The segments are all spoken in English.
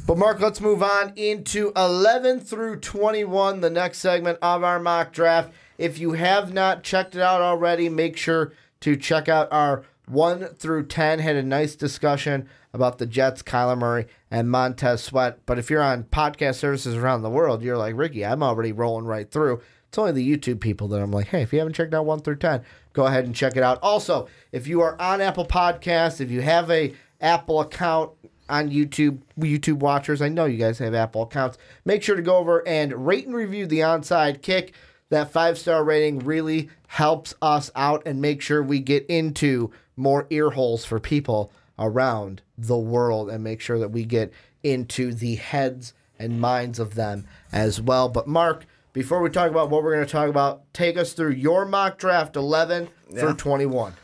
But, Mark, let's move on into 11 through 21, the next segment of our mock draft. If you have not checked it out already, make sure to check out our 1 through 10. Had a nice discussion about the Jets, Kyler Murray, and Montez Sweat. But if you're on podcast services around the world, you're like, Ricky, I'm already rolling right through. It's only the YouTube people that I'm like, hey, if you haven't checked out 1 through 10, go ahead and check it out. Also, if you are on Apple Podcasts, if you have a Apple account on YouTube watchers, I know you guys have Apple accounts, make sure to go over and rate and review the Onside Kick. That 5-star rating really helps us out and make sure we get into more ear holes for people around the world and make sure that we get into the heads and minds of them as well. But Mark, before we talk about what we're going to talk about, take us through your mock draft 11 through 21.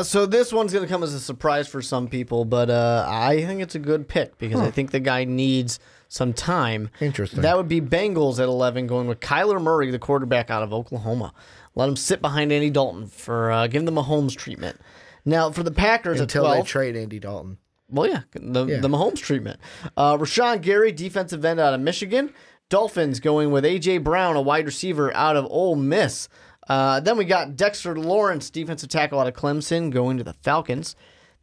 So this one's going to come as a surprise for some people, but I think it's a good pick because I think the guy needs some time. Interesting. That would be Bengals at 11 going with Kyler Murray, the quarterback out of Oklahoma. Let him sit behind Andy Dalton for giving the Mahomes treatment. Now, for the Packers until at 12. they trade Andy Dalton. Well, yeah, the Mahomes treatment. Rashawn Gary, defensive end out of Michigan. Dolphins going with A.J. Brown, a wide receiver out of Ole Miss. Then we got Dexter Lawrence, defensive tackle out of Clemson, going to the Falcons.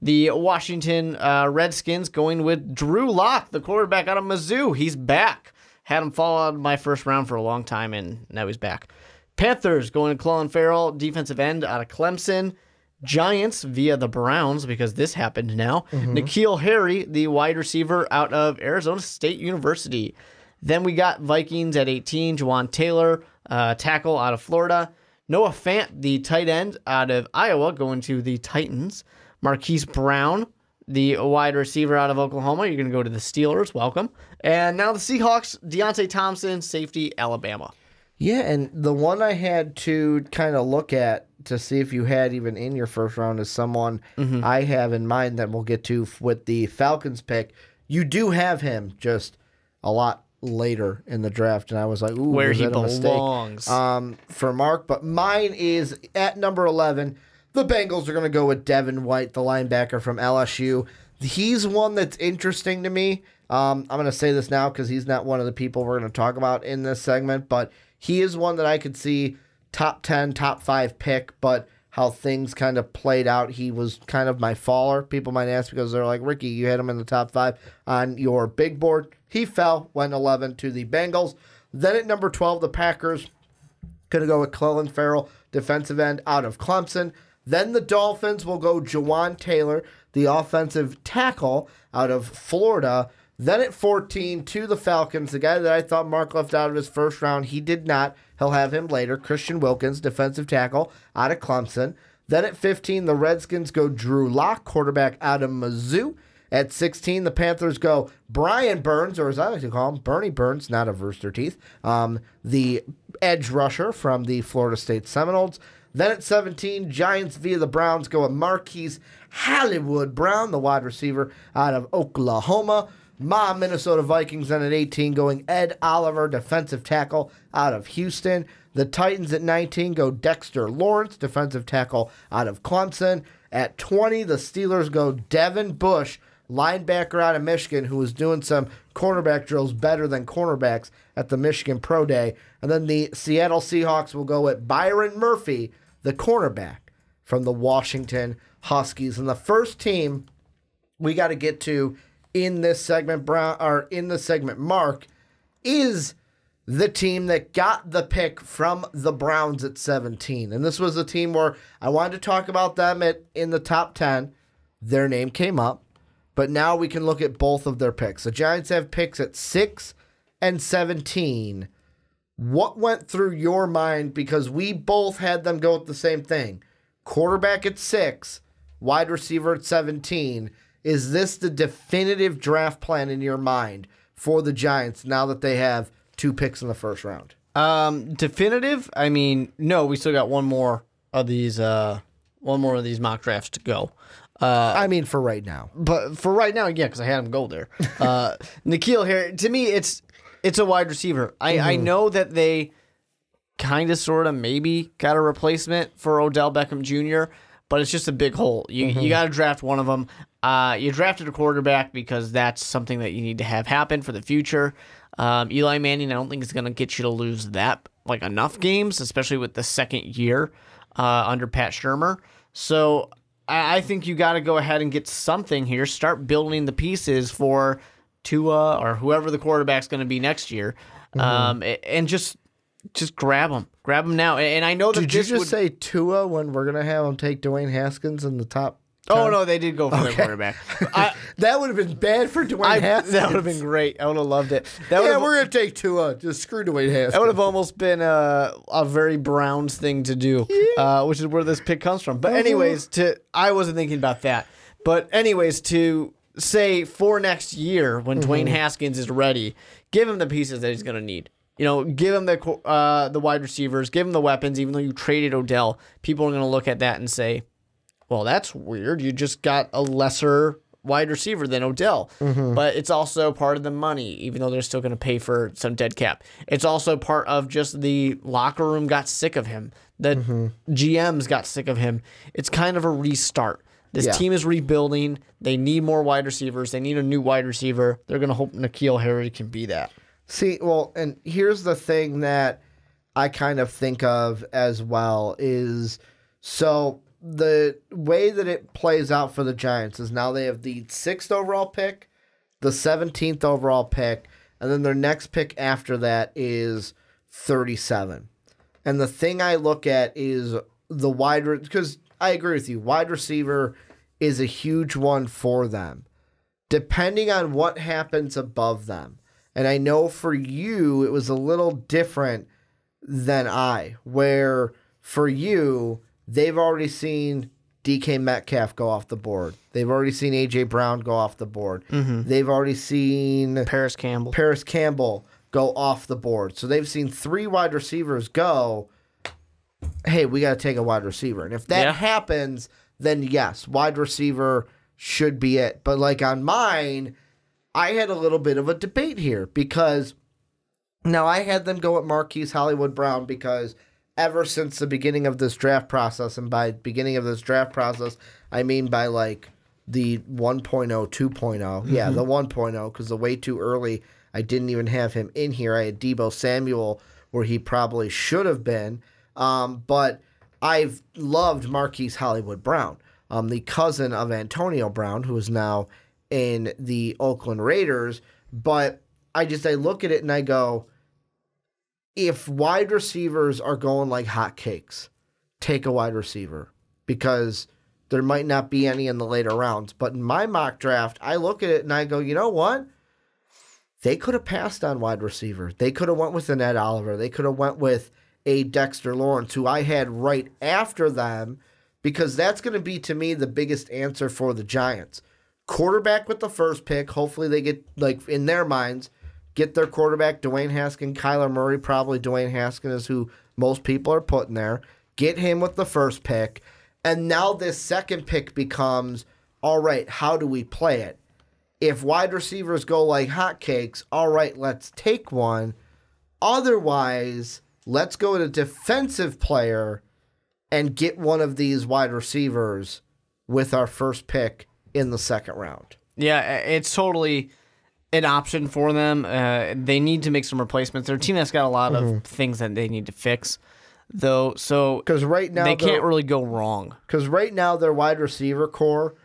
The Washington Redskins going with Drew Lock, the quarterback out of Mizzou. He's back. Had him fall out of my first round for a long time, and now he's back. Panthers going to Clelin Ferrell, defensive end out of Clemson. Giants via the Browns, because this happened now. N'Keal Harry, the wide receiver out of Arizona State University. Then we got Vikings at 18, Juwan Taylor, tackle out of Florida. Noah Fant, the tight end out of Iowa, going to the Titans. Marquise Brown, the wide receiver out of Oklahoma. You're going to go to the Steelers. Welcome. And now the Seahawks, Deontay Thompson, safety, Alabama. Yeah, and the one I had to kind of look at to see if you had even in your first round is someone I have in mind that we'll get to with the Falcons pick. You do have him just a lot later in the draft, and I was like, ooh, where he that belongs. A mistake? For Mark, but mine is at number 11. The Bengals are going to go with Devin White, the linebacker from LSU. He's one that's interesting to me. I'm going to say this now because he's not one of the people we're going to talk about in this segment, but he is one that I could see top 10, top 5 pick, but how things kind of played out, he was kind of my faller. People might ask because they're like, Ricky, you had him in the top 5 on your big board. He fell, went 11 to the Bengals. Then at number 12, the Packers going to go with Clelin Ferrell, defensive end out of Clemson. Then the Dolphins will go Juwan Taylor, the offensive tackle out of Florida. Then at 14, to the Falcons, the guy that I thought Mark left out of his first round, he did not. He'll have him later. Christian Wilkins, defensive tackle out of Clemson. Then at 15, the Redskins go Drew Lock, quarterback out of Mizzou. At 16, the Panthers go Brian Burns, or as I like to call him, Bernie Burns, not of Rooster Teeth, the edge rusher from the Florida State Seminoles. Then at 17, Giants via the Browns go with Marquise Hollywood Brown, the wide receiver out of Oklahoma. Minnesota Vikings then at 18 going Ed Oliver, defensive tackle out of Houston. The Titans at 19 go Dexter Lawrence, defensive tackle out of Clemson. At 20, the Steelers go Devin Bush, linebacker out of Michigan, who was doing some cornerback drills better than cornerbacks at the Michigan Pro Day. And then the Seattle Seahawks will go with Byron Murphy, the cornerback from the Washington Huskies. And the first team we got to get to in this segment, Mark, is the team that got the pick from the Browns at 17. And this was a team where I wanted to talk about them in the top 10. Their name came up. But now we can look at both of their picks. The Giants have picks at 6 and 17. What went through your mind? Because we both had them go with the same thing. Quarterback at 6, wide receiver at 17. Is this the definitive draft plan in your mind for the Giants now that they have 2 picks in the first round? Definitive? I mean, no, we still got one more of these mock drafts to go. I mean, for right now. But for right now, yeah, because I had him go there. N'Keal Harry, to me, it's a wide receiver. I know that they kind of, sort of, maybe got a replacement for Odell Beckham Jr., but it's just a big hole. You got to draft one of them. You drafted a quarterback because that's something that you need to have happen for the future. Eli Manning, I don't think is going to get you to lose that enough games, especially with the second year under Pat Shurmur. So I think you got to go ahead and get something here. Start building the pieces for Tua or whoever the quarterback's going to be next year, and just grab them. Grab them now. And I know that Did you just say Tua when we're going to have him take Dwayne Haskins in the top 10? Oh, no, they did go for their quarterback. That would have been bad for Dwayne Haskins. That would have been great. I would have loved it. We're going to take Tua. Just screw Dwayne Haskins. That would have almost been a very Browns thing to do, which is where this pick comes from. But anyways, I wasn't thinking about that. But anyways, to say for next year when Dwayne Haskins is ready, give him the pieces that he's going to need. Give him the wide receivers, give him the weapons. Even though you traded Odell, people are going to look at that and say, well, that's weird. You just got a lesser wide receiver than Odell. But it's also part of the money, even though they're still going to pay for some dead cap. It's also part of just the locker room got sick of him. The GMs got sick of him. It's kind of a restart. This team is rebuilding. They need more wide receivers. They need a new wide receiver. They're going to hope N'Keal Harry can be that. See, well, and here's the thing that I kind of think of as well is, so the way that it plays out for the Giants is now they have the 6th overall pick, the 17th overall pick, and then their next pick after that is 37. And the thing I look at is the because I agree with you, wide receiver is a huge one for them, depending on what happens above them. And I know for you, it was a little different than where for you, they've already seen DK Metcalf go off the board. They've already seen A.J. Brown go off the board. They've already seen Paris Campbell go off the board. So they've seen 3 wide receivers go, hey, we got to take a wide receiver. And if that happens, then yes, wide receiver should be it. But on mine, I had a little bit of a debate here because now I had them go at Marquise Hollywood Brown because ever since the beginning of this draft process, and by beginning of this draft process, I mean by the 1.0, 2.0. Yeah, the 1.0, because the way too early, I didn't even have him in here. I had Deebo Samuel where he probably should have been. But I've loved Marquise Hollywood Brown, the cousin of Antonio Brown, who is now in the Oakland Raiders. But I look at it and I go, if wide receivers are going like hotcakes, take a wide receiver because there might not be any in the later rounds. But in my mock draft, I look at it and I go, you know what? They could have passed on wide receiver. They could have went with an Ed Oliver. They could have went with a Dexter Lawrence, who I had right after them, because that's going to be, to me, the biggest answer for the Giants. Quarterback with the first pick. Hopefully they get, in their minds, get their quarterback, Dwayne Haskins, Kyler Murray. Probably Dwayne Haskins is who most people are putting there. Get him with the first pick. And now this second pick becomes, all right, how do we play it? If wide receivers go like hotcakes, all right, let's take one. Otherwise, let's go to defensive player and get one of these wide receivers with our first pick in the second round. Yeah, it's totally an option for them. They need to make some replacements. Their team has got a lot of things that they need to fix, though. So because right now they can't really go wrong. Because right now their wide receiver core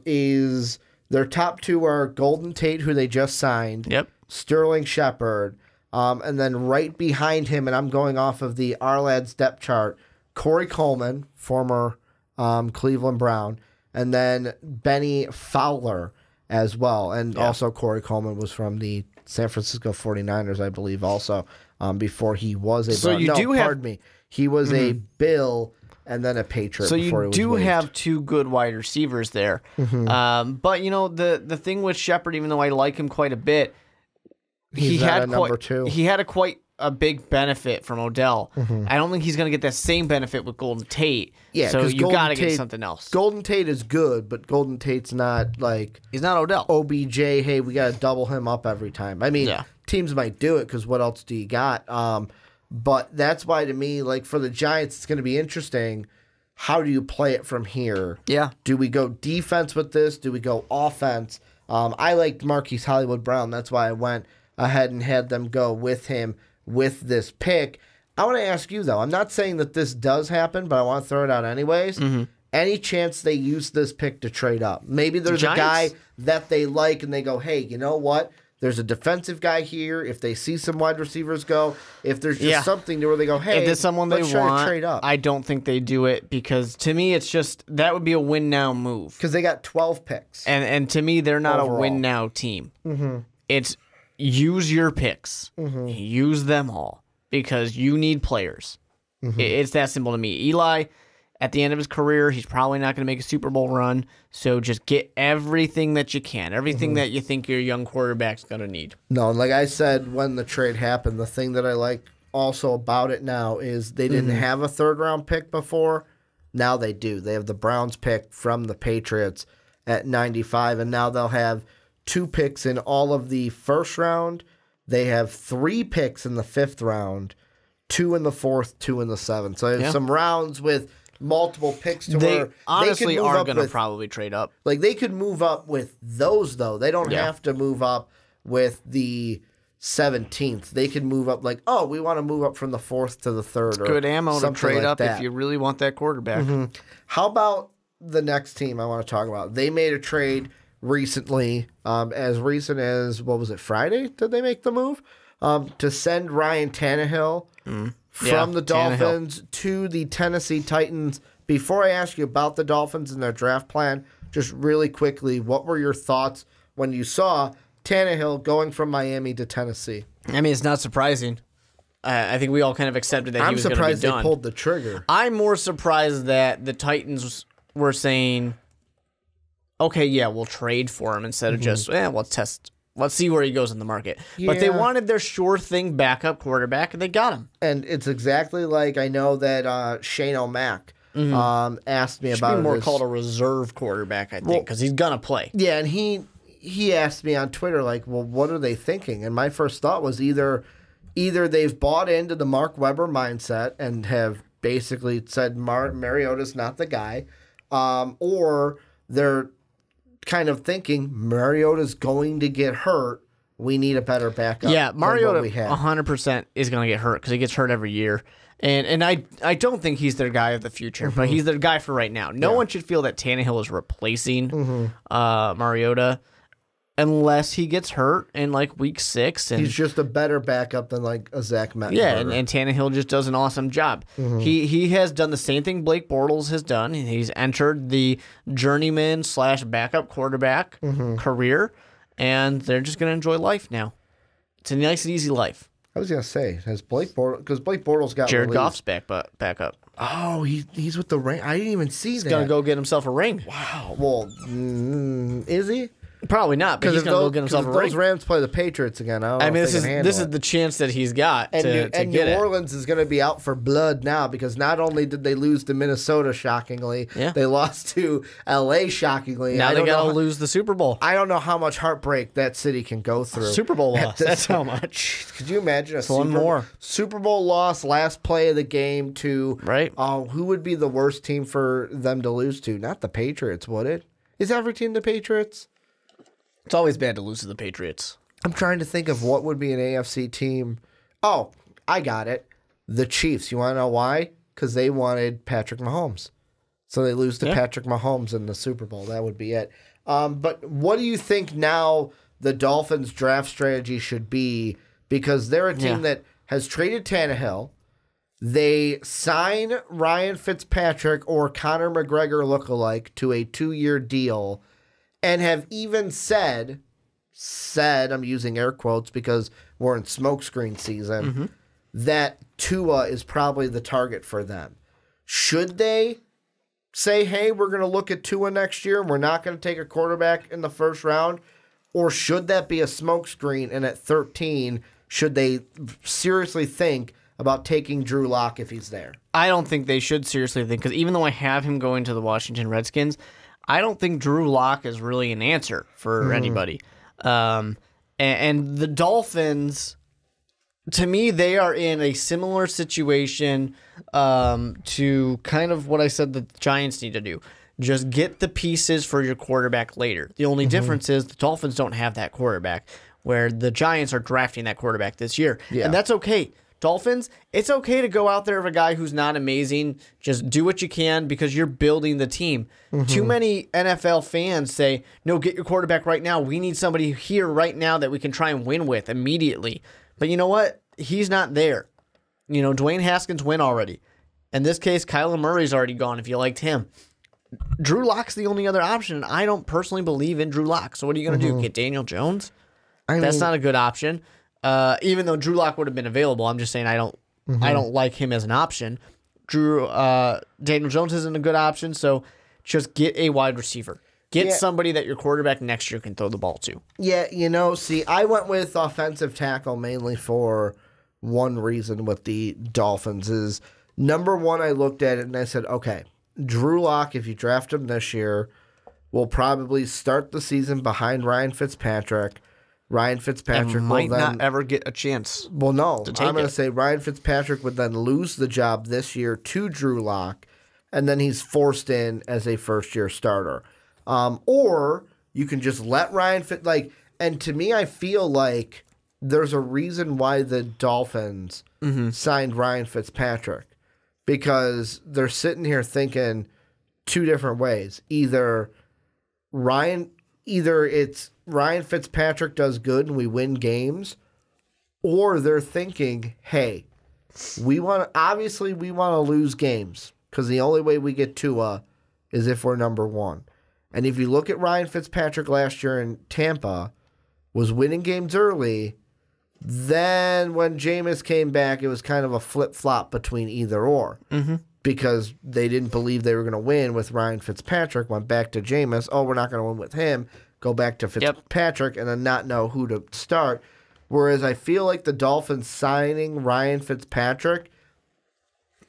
is their top 2 are Golden Tate, who they just signed. Yep. Sterling Shepard. And then right behind him, and I'm going off of the Ourlads depth chart, Corey Coleman, former Cleveland Brown, and then Benny Fowler as well. And also Corey Coleman was from the San Francisco 49ers, I believe, also, before he was a Brown. He was a Bill and then a Patriot. So you do have 2 good wide receivers there. But, the thing with Shepard, even though I like him quite a bit, he had quite a big benefit from Odell. I don't think he's going to get that same benefit with Golden Tate. Yeah, so you got to get something else. Golden Tate is good, but Golden Tate's not he's not Odell. OBJ. Hey, we got to double him up every time. I mean, teams might do it because what else do you got? But that's why to me, for the Giants, it's going to be interesting. how do you play it from here? Yeah. Do we go defense with this? Do we go offense? I liked Marquise Hollywood Brown. That's why I went ahead and had them go with him with this pick. I want to ask you, though. I'm not saying that this does happen, but I want to throw it out anyways. Any chance they use this pick to trade up? Maybe there's a guy that they like and they go, hey, you know what? There's a defensive guy here. If they see some wide receivers go, if there's just something to where they go, hey, if there's someone they let's try want, to trade up. I don't think they do it because to me it's just that would be a win now move. Because they got 12 picks. And to me they're not overall a win now team. It's use your picks. Use them all because you need players. It's that simple to me. Eli, at the end of his career, he's probably not going to make a Super Bowl run. So just get everything that you can, everything that you think your young quarterback's going to need. No, like I said when the trade happened, the thing that I like also about it now is they didn't have a third-round pick before. Now they do. They have the Browns pick from the Patriots at 95, and now they'll have 2 picks in all of the first round. They have 3 picks in the 5th round, 2 in the 4th, 2 in the 7th. So they have some rounds with multiple picks to where honestly they could move are going to probably trade up. Like they could move up with those though. They don't have to move up with the 17th. They can move up like, oh, we want to move up from the 4th to the 3rd. Or good ammo to trade like up that. if you really want that quarterback. How about the next team I want to talk about? They made a trade recently, as recent as, what was it, Friday? Did they make the move? To send Ryan Tannehill from the Dolphins to the Tennessee Titans. Before I ask you about the Dolphins and their draft plan, just really quickly, what were your thoughts when you saw Tannehill going from Miami to Tennessee? I mean, it's not surprising. I think we all kind of accepted that he was going to be done. I'm surprised they pulled the trigger. I'm more surprised that the Titans were saying, okay, yeah, we'll trade for him instead of just, let's see where he goes in the market. Yeah. But they wanted their sure thing backup quarterback, and they got him. And it's exactly like I know that Shane O'Mac asked me about it. Should be more called a reserve quarterback, I think, because he's going to play. Yeah, and he asked me on Twitter, like, well, what are they thinking? And my first thought was either they've bought into the Mark Weber mindset and have basically said Mariota's not the guy, or they're kind of thinking Mariota's going to get hurt. We need a better backup. Yeah, Mariota 100% is going to get hurt because he gets hurt every year. And I don't think he's their guy of the future, but he's their guy for right now. No one should feel that Tannehill is replacing Mariota unless he gets hurt in like week 6. And he's just a better backup than like a Zach Mettenberger. Yeah, and Tannehill just does an awesome job. He has done the same thing Blake Bortles has done. He's entered the journeyman / backup quarterback career, and they're just going to enjoy life now. It's a nice and easy life. I was going to say, has Blake Bortles, because Blake Bortles got Jared released. Goff's backup. Oh, he's with the ring. I didn't even see that. He's going to go get himself a ring. Wow. Well, is he? Probably not, but he's going to go get himself a ring. Those Rams play the Patriots again. I mean, this is the chance that he's got to get it. New Orleans is going to be out for blood now because not only did they lose to Minnesota, shockingly, they lost to L.A., shockingly. Now they got to lose the Super Bowl. I don't know how much heartbreak that city can go through. Super Bowl loss. That's how much. Could you imagine one more Super Bowl loss, last play of the game to who would be the worst team for them to lose to? Not the Patriots, would it? Is every team the Patriots? It's always bad to lose to the Patriots. I'm trying to think of what would be an AFC team. Oh, I got it. The Chiefs. You want to know why? Because they wanted Patrick Mahomes. So they lose to Patrick Mahomes in the Super Bowl. That would be it. But what do you think now the Dolphins' draft strategy should be? Because they're a team that has traded Tannehill. They sign Ryan Fitzpatrick or Conor McGregor lookalike to a 2-year deal. And have even said, I'm using air quotes because we're in smokescreen season, that Tua is probably the target for them. Should they say, hey, we're going to look at Tua next year and we're not going to take a quarterback in the first round? Or should that be a smokescreen and at 13, should they seriously think about taking Drew Lock if he's there? I don't think they should seriously think, because even though I have him going to the Washington Redskins, I don't think Drew Lock is really an answer for anybody. And the Dolphins, to me, they are in a similar situation to kind of what I said the Giants need to do. Just get the pieces for your quarterback later. The only difference is the Dolphins don't have that quarterback, where the Giants are drafting that quarterback this year. Yeah. And that's okay. Dolphins, it's okay to go out there with a guy who's not amazing. Just do what you can because you're building the team. Too many NFL fans say, no, get your quarterback right now. We need somebody here right now that we can try and win with immediately. But you know what? He's not there. Dwayne Haskins went already. In this case, Kyler Murray's already gone if you liked him. Drew Lock's the only other option, and I don't personally believe in Drew Lock. So what are you going to do? Get Daniel Jones? That's not a good option. Even though Drew Lock would have been available, I'm just saying I don't like him as an option. Daniel Jones isn't a good option, so just get a wide receiver. Get somebody that your quarterback next year can throw the ball to. Yeah, see, I went with offensive tackle mainly for one reason with the Dolphins is, number one, I looked at it and I said, okay, Drew Lock, if you draft him this year, will probably start the season behind Ryan Fitzpatrick. Ryan Fitzpatrick might not ever get a chance. Well, no. I'm going to say Ryan Fitzpatrick would then lose the job this year to Drew Lock, and then he's forced in as a first-year starter. Or you can just let Ryan and to me, I feel like there's a reason why the Dolphins signed Ryan Fitzpatrick. Because they're sitting here thinking two different ways. Either it's Ryan Fitzpatrick does good and we win games, or they're thinking, hey, we want to lose games because the only way we get Tua is if we're number one. And if you look at Ryan Fitzpatrick last year in Tampa, was winning games early. Then when Jameis came back, it was kind of a flip-flop between either or. Because they didn't believe they were going to win with Ryan Fitzpatrick, went back to Jameis. Oh, we're not going to win with him. Go back to Fitzpatrick and then not know who to start. Whereas I feel like the Dolphins signing Ryan Fitzpatrick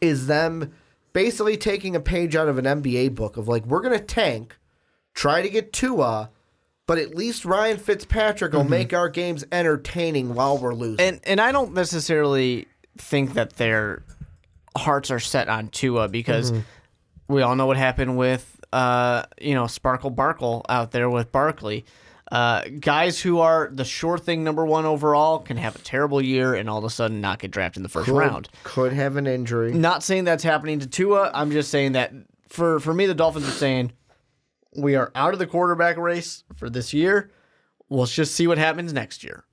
is them basically taking a page out of an NBA book of like, we're going to tank, try to get Tua, but at least Ryan Fitzpatrick will make our games entertaining while we're losing. And I don't necessarily think that their hearts are set on Tua because we all know what happened with Sparkle Barkle out there with Barkley. Guys who are the sure thing number one overall can have a terrible year and all of a sudden not get drafted in the first round. Could have an injury. Not saying that's happening to Tua. I'm just saying that for me, the Dolphins are saying, we are out of the quarterback race for this year. Let's just see what happens next year.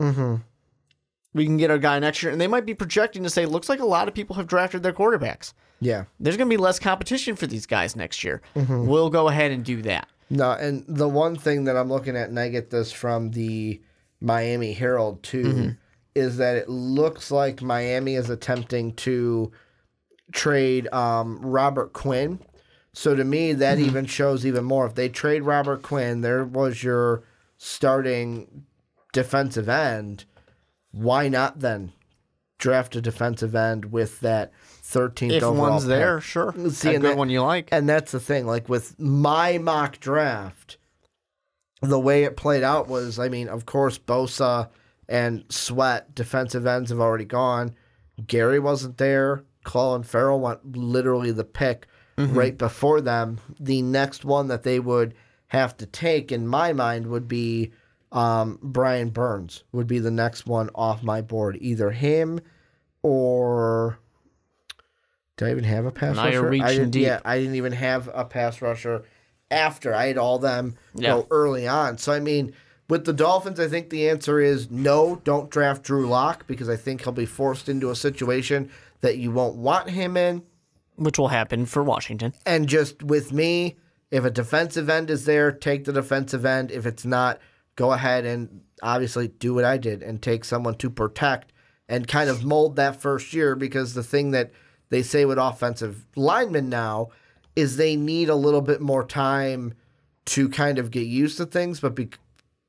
We can get our guy next year. And they might be projecting to say, looks like a lot of people have drafted their quarterbacks. Yeah. There's going to be less competition for these guys next year. We'll go ahead and do that. No, and the one thing that I'm looking at, and I get this from the Miami Herald too, is that it looks like Miami is attempting to trade Robert Quinn. So to me, that even shows even more. If they trade Robert Quinn, there was your starting defensive end. Why not then draft a defensive end with that 13th if overall one's pick? there, sure. See, a good one you like. And that's the thing. Like with my mock draft, the way it played out was, I mean, of course, Bosa and Sweat, defensive ends, have already gone. Gary wasn't there. Colin Farrell went literally the pick right before them. The next one that they would have to take, in my mind, would be Brian Burns would be the next one off my board. Either him or... Did I even have a pass rusher? You're reaching deep. Yeah, I didn't even have a pass rusher after. I had all them go early on. So, I mean, with the Dolphins, I think the answer is no, don't draft Drew Lock because I think he'll be forced into a situation that you won't want him in. Which will happen for Washington. And just with me, if a defensive end is there, take the defensive end. If it's not, go ahead and obviously do what I did and take someone to protect and kind of mold that first year, because the thing that they say with offensive linemen now is they need a little bit more time to kind of get used to things, but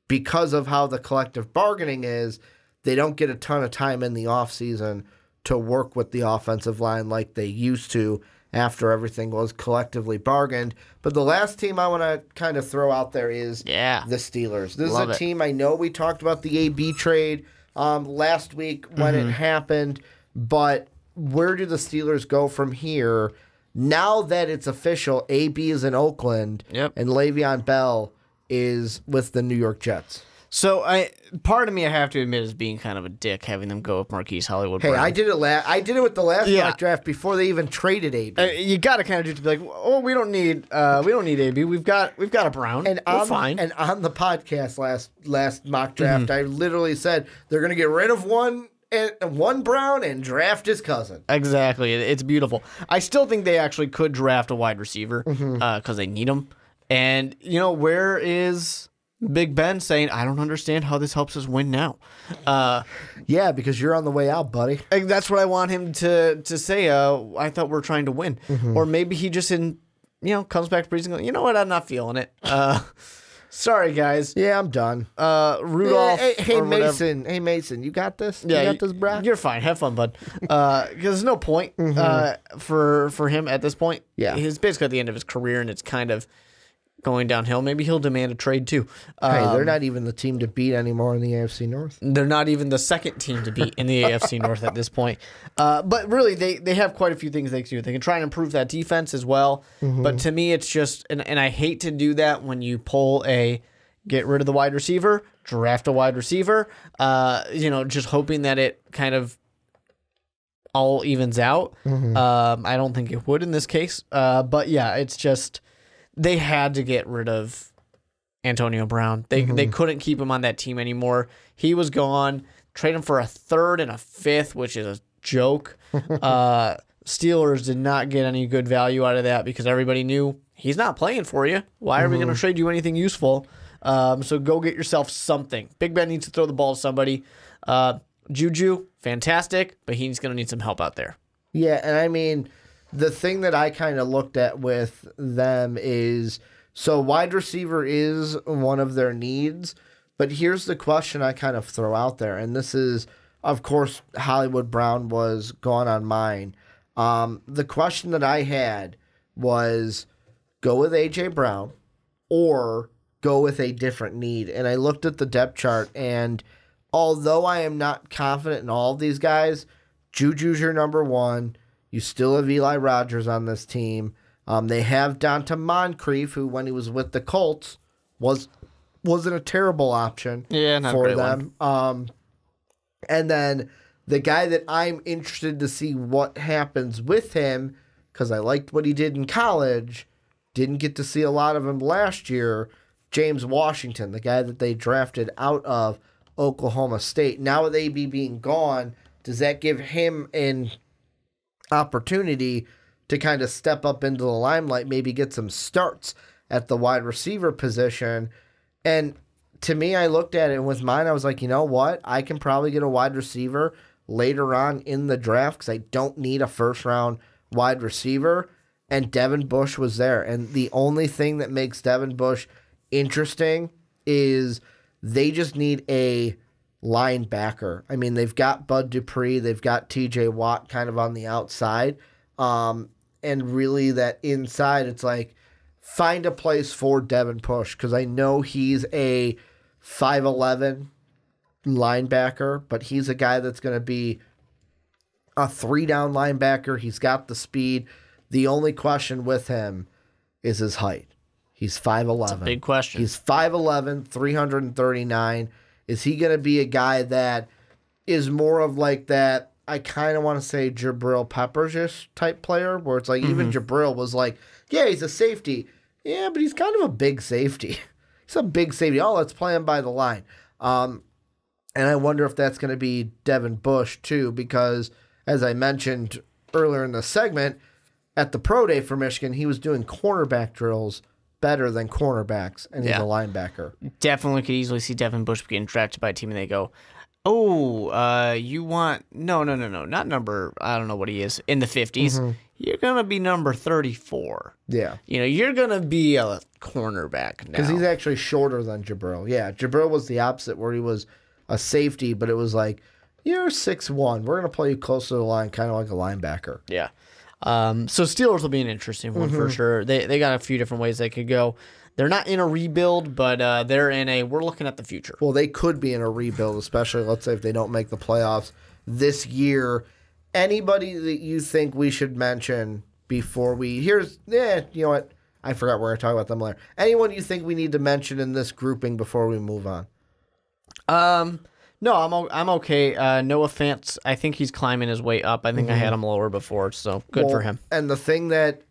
because of how the collective bargaining is, they don't get a ton of time in the offseason to work with the offensive line like they used to after everything was collectively bargained. But the last team I want to kind of throw out there is the Steelers. This is a team, I know we talked about the AB trade last week when it happened, but where do the Steelers go from here? Now that it's official, AB is in Oakland, and Le'Veon Bell is with the New York Jets. So part of me, I have to admit, is being kind of a dick having them go with Marquise Hollywood Brown. Hey, I did it with the last mock draft before they even traded AB. You got to kind of do it to be like, oh, we don't need AB. We've got a Brown. And we're fine. And on the podcast last mock draft, I literally said they're going to get rid of one Brown and draft his cousin. Exactly. It's beautiful. I still think they actually could draft a wide receiver because they need him. And, where is Big Ben saying, I don't understand how this helps us win now? Yeah, because you're on the way out, buddy. That's what I want him to say. I thought we're trying to win. Or maybe he just comes back to preseason and goes, you know what, I'm not feeling it. Sorry, guys. Yeah, I'm done. Rudolph. Hey, Mason. Hey, Mason, you got this? Yeah, you got this, bro? You're fine. Have fun, bud. Because there's no point for him at this point. Yeah. He's basically at the end of his career, and it's kind of going downhill. Maybe he'll demand a trade, too. Hey, they're not even the team to beat anymore in the AFC North. They're not even the second team to beat in the AFC North at this point. But really, they have quite a few things they can do. They can try and improve that defense as well. But to me, it's just, and I hate to do that when you pull get rid of the wide receiver, draft a wide receiver, just hoping that it kind of all evens out. I don't think it would in this case. But yeah, it's just, they had to get rid of Antonio Brown. They couldn't keep him on that team anymore. He was gone. Trade him for a third and a fifth, which is a joke. Steelers did not get any good value out of that because everybody knew he's not playing for you. Why are we going to trade you anything useful? So go get yourself something. Big Ben needs to throw the ball to somebody. Juju, fantastic, but he's going to need some help out there. Yeah, and I mean, the thing that I kind of looked at with them is, so wide receiver is one of their needs, but here's the question I kind of throw out there, and this is, of course, Hollywood Brown was gone on mine. The question that I had was, go with A.J. Brown or go with a different need. And I looked at the depth chart, and although I am not confident in all of these guys, Juju's your number one. You still have Eli Rogers on this team. They have Donta Moncrief, who, when he was with the Colts, wasn't a terrible option for them. And then the guy that I'm interested to see what happens with him, because I liked what he did in college, didn't get to see a lot of him last year, James Washington, the guy that they drafted out of Oklahoma State. Now with AB being gone, does that give him an opportunity to kind of step up into the limelight, maybe get some starts at the wide receiver position? And to me, I looked at it, and with mine, I was like, you know what? I can probably get a wide receiver later on in the draft because I don't need a first-round wide receiver. And Devin Bush was there. And the only thing that makes Devin Bush interesting is they just need a linebacker. I mean, they've got Bud Dupree, they've got TJ Watt kind of on the outside. And really that inside, it's like, find a place for Devin Bush, because I know he's a 5'11 linebacker, but he's a guy that's going to be a 3-down linebacker. He's got the speed. The only question with him is his height. He's 5'11. That's a big question. He's 5'11, 339. Is he going to be a guy that is more of like that, I kind of want to say Jabril Peppers-ish type player, where it's like even Jabril was like, yeah, he's a safety. Yeah, but he's kind of a big safety. He's a big safety. Oh, let's play him by the line. And I wonder if that's going to be Devin Bush too, because as I mentioned earlier in the segment, at the pro day for Michigan, he was doing cornerback drills better than cornerbacks, and he's a linebacker. Definitely could easily see Devin Bush getting drafted by a team, and they go, oh, you want... No, not number... I don't know what he is. In the 50s. You're going to be number 34. Yeah. You're going to be a cornerback now. Because he's actually shorter than Jabril. Yeah, Jabril was the opposite, where he was a safety, but it was like, you're 6'1". We're going to play you close to the line, kind of like a linebacker. Yeah. So Steelers will be an interesting one for sure. They got a few different ways they could go. They're not in a rebuild, but they're in a we're looking at the future. Well, they could be in a rebuild, especially, let's say, if they don't make the playoffs this year. Anybody that you think we should mention before we... you know what? I forgot we're going to talk about them later. Anyone you think we need to mention in this grouping before we move on? No, I'm okay. Noah Fant, I think he's climbing his way up. I think I had him lower before, so good for him. And the thing that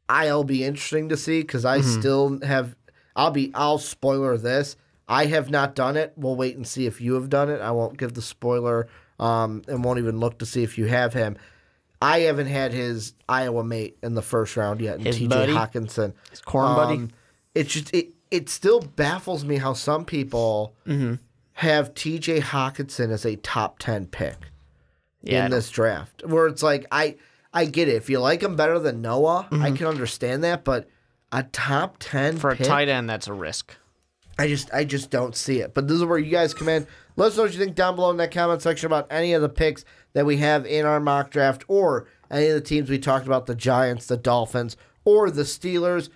I'll be interesting to see, because I still have... I'll spoiler this. I have not done it. We'll wait and see if you have done it. I won't give the spoiler and won't even look to see if you have him. I haven't had his Iowa mate in the first round yet, His TJ buddy? Hawkinson. His corn buddy? It's just it still baffles me how some people have TJ Hawkinson as a top 10 pick in this draft. Where it's like I get it. If you like him better than Noah, I can understand that, but a top 10 For pick, a tight end, that's a risk. I just don't see it. But this is where you guys come in. Let us know what you think down below in that comment section about any of the picks that we have in our mock draft or any of the teams we talked about, the Giants, the Dolphins, or the Steelers.